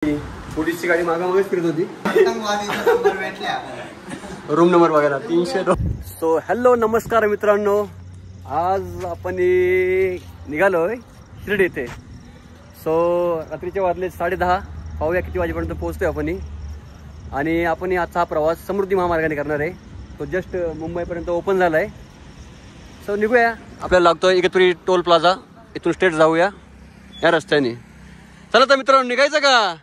पोलीसची गाडी मागामागेच फिरत होती. रूम नंबर बघायला 302. सो हॅलो नमस्कार मित्रांनो, आज आपण निघालोय शिर्डी येथे. सो रात्रीचे वाजले 10:30. पाहूया किती वाजेपर्यंत पोहोचतोय आपण. आणि आपण आजचा हा प्रवास समृद्धी महामार्गाने करणार आहे. तो जस्ट मुंबईपर्यंत ओपन झाला आहे. सो निघूया. आपल्याला लागतोय इगतपुरी टोल प्लाझा. इथून स्ट्रेट जाऊया या रस्त्याने. चला तर मित्रांनो, निघायचं का?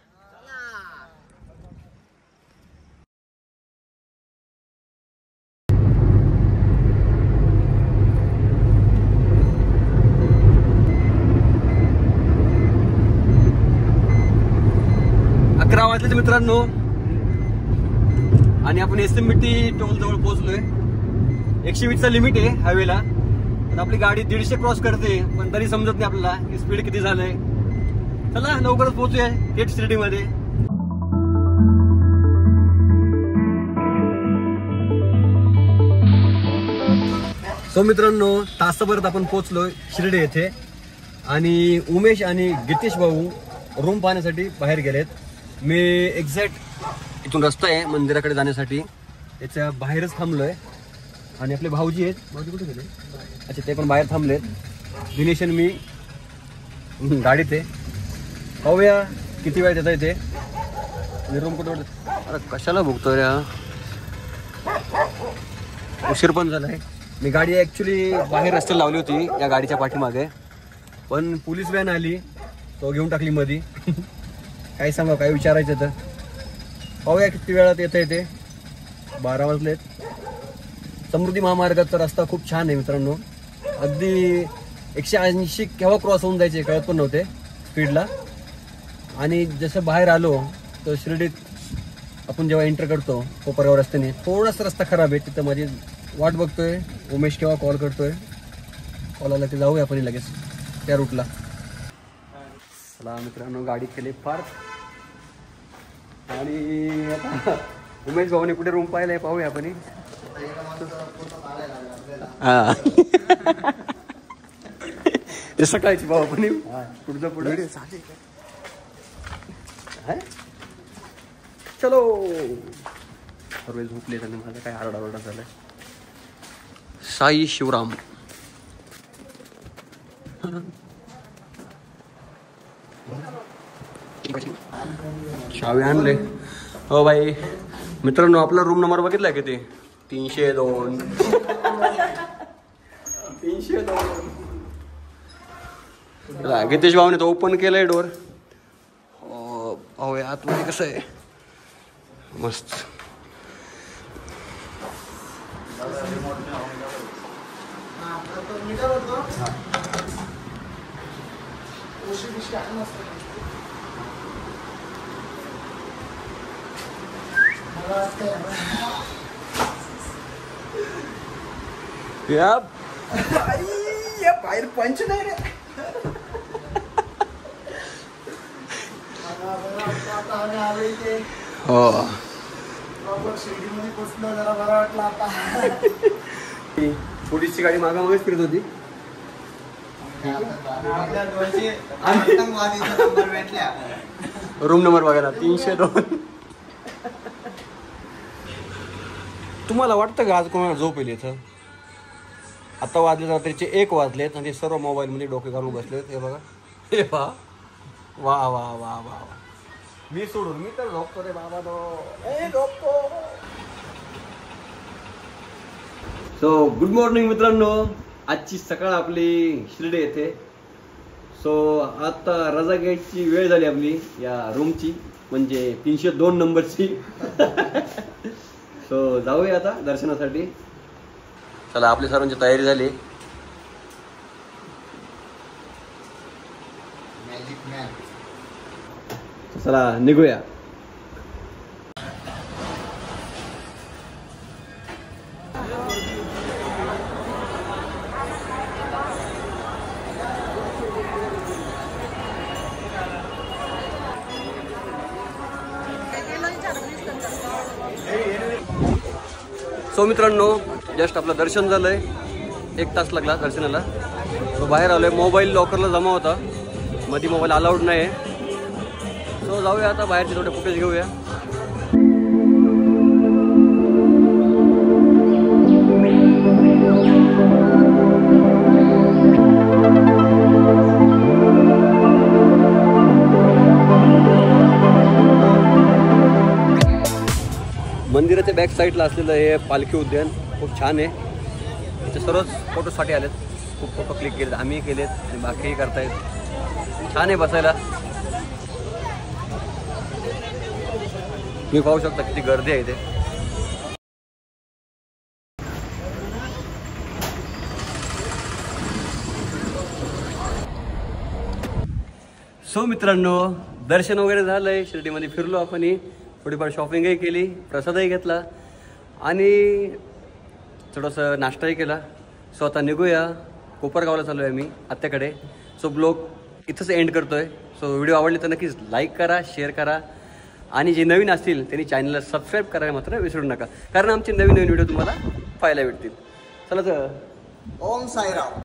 वाजले मित्रांनो आणि आपण एसएमटी टोल जवळ पोहोचलोय. 120चा लिमिट आहे हायवेला, पण आपली गाडी 150 क्रॉस करते, पण तरी समजत नाही आपल्याला की स्पीड किती झालंय. चला लवकरच पोहोचूया थेट शिर्डीमध्ये. सो मित्रांनो, तासाभरात आपण पोहोचलोय शिर्डी येथे. आणि उमेश आणि गितेश भाऊ रूम पाहण्यासाठी बाहेर गेलेत. मी एक्झॅक्ट इथून रस्ता आहे मंदिराकडे जाण्यासाठी, याच्या बाहेरच थांबलोय. आणि आपले भाऊजी आहेत. भाऊजी कुठे गेले? अच्छा, ते पण बाहेर थांबलेत. दिनेश आणि मी गाडीत आहे. पाहूया किती वेळ येता येते. रूम कुठे? अरे कशाला भुगतो रे, उशीर पण झालाय. मी गाडी ॲक्च्युली बाहेर रस्त्याला लावली होती या गाडीच्या पाठीमागे, पण पोलीस व्हॅन आली, तो घेऊन टाकली मधी. काय सांगा, काय विचारायचं तर. पाहूया किती वेळात येता येते. 12 वाजलेत. समृद्धी महामार्गाचा रस्ता खूप छान आहे मित्रांनो. अगदी 180 केव्हा क्रॉस होऊन जायचे कळत पण नव्हते स्पीडला. आणि जसं बाहेर आलो तर शिर्डीत आपण जेव्हा एंटर करतो कोपरगाव रस्त्याने, थोडासा रस्ता खराब आहे. तिथं माझी वाट बघतोय. उमेश केव्हा कॉल करतोय. कॉल आला की जाऊया आपण लगेच त्या रूटला. चला मित्रांनो, गाडी केली पार्क. आणि आता उमेश भाऊने कुठे रूम पाहिलाय पाहूया आपण. हा ते सकाळची भाऊ आपण पुढचं पुढे चलो. सर्व झोपले आणि माझा काय आरडाओरडा झालाय. साई शिवराम शावे आणले. हो भाई मित्रांनो, आपला रूम नंबर बघितलाय किती? 302. 302. गितेश भाऊने तो ओपन केलाय डोर. हो आतमध्ये कसं आहे, मस्त. या बाहेर पंच नाही रे. हो पोलीसची गाडी मागामागेच फिरत होती. रूम नंबर बघायला 302. तुम्हाला वाटतं का आज कोणाला झोप येईल इथं? आता वाजले रात्रीचे 1 वाजलेत आणि सर्व मोबाईल मध्ये डोके घालून बसलेत. हे बघा, हे पहा. वा वा वा वा. मी सोडून मी तर झोपतो रे बाबा. झोपतो. सो गुड मॉर्निंग मित्रांनो. आजची सकाळ आपली शिर्डी येथे. सो आता रजा घ्यायची वेळ झाली आपली या रूमची, म्हणजे 302 नंबरची. सो जाऊया आता दर्शनासाठी. चला, आपली सर्वांची तयारी झाली. चला निघूया. सो मित्रांनो, जस्ट आपलं दर्शन झालंय. 1 तास लागला दर्शनाला. तो बाहेर आलोय. मोबाईल लॉकरला जमा होता, मध्ये मोबाईल अलाउड नाही आहे. सो सो जाऊया आता बाहेरचे थोडे फुटेज घेऊया. मंदिराच्या बॅक साईडला असलेलं हे पालखी उद्यान खूप छान आहे. इथे सर्वच फोटोसाठी आलेत. खूप फोटो क्लिक केलेत, आम्ही केलेत आणि बाकीही करतायत. छान आहे बसायला. तुम्ही पाहू शकता किती गर्दी आहे इथे. सो मित्रांनो, दर्शन वगैरे झालंय. शिर्डीमध्ये फिरलो आपण, थोडीफार शॉपिंगही केली, प्रसादही घेतला आणि थोडंसं नाश्ताही केला. सो आता निघूया. कोपरगावला चालू आहे मी आत्याकडे. सो ब्लॉग इथंच एंड करतोय. सो व्हिडिओ आवडले तर नक्कीच लाईक करा, शेअर करा आणि जे नवीन असतील त्यांनी चॅनलला सबस्क्राईब करायला मात्र विसरू नका, कारण आमचे नवीन व्हिडिओ तुम्हाला पाहायला भेटतील. चला तर, ओम साईराम.